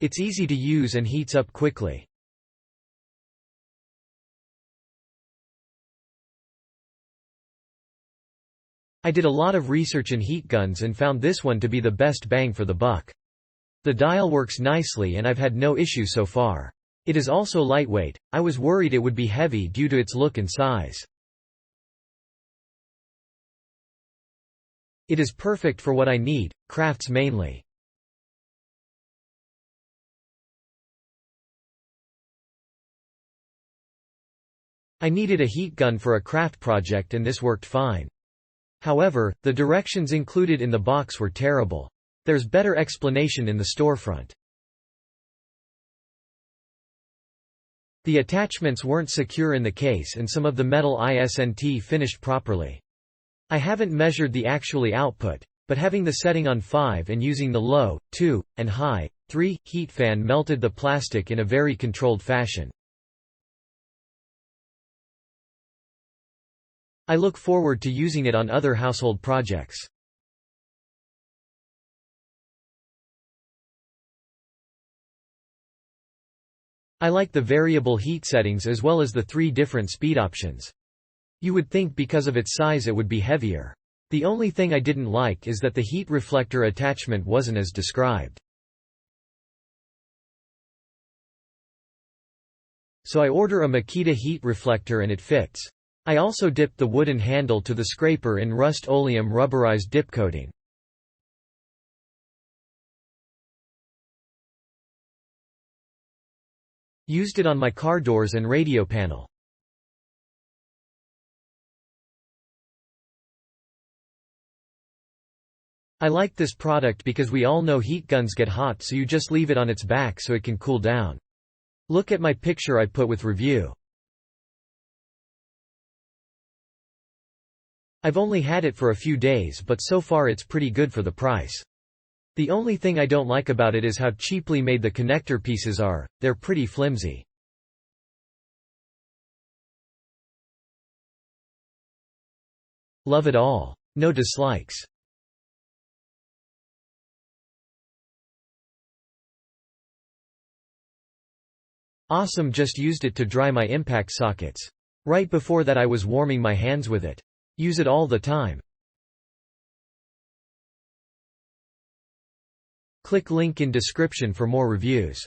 It's easy to use and heats up quickly. I did a lot of research in heat guns and found this one to be the best bang for the buck. The dial works nicely and I've had no issue so far. It is also lightweight. I was worried it would be heavy due to its look and size. It is perfect for what I need, crafts mainly. I needed a heat gun for a craft project and this worked fine. However, the directions included in the box were terrible. There's better explanation in the storefront. The attachments weren't secure in the case and some of the metal isn't finished properly. I haven't measured the actual output, but having the setting on 5 and using the low, 2, and high, 3, heat fan melted the plastic in a very controlled fashion. I look forward to using it on other household projects. I like the variable heat settings as well as the 3 different speed options. You would think because of its size it would be heavier. The only thing I didn't like is that the heat reflector attachment wasn't as described. So I order a Makita heat reflector and it fits. I also dipped the wooden handle to the scraper in Rust-Oleum rubberized dip coating. Used it on my car doors and radio panel. I like this product because we all know heat guns get hot, so you just leave it on its back so it can cool down. Look at my picture I put with review. I've only had it for a few days but so far it's pretty good for the price. The only thing I don't like about it is how cheaply made the connector pieces are, they're pretty flimsy. Love it all. No dislikes. Awesome, just used it to dry my impact sockets. Right before that I was warming my hands with it. Use it all the time. Click link in description for more reviews.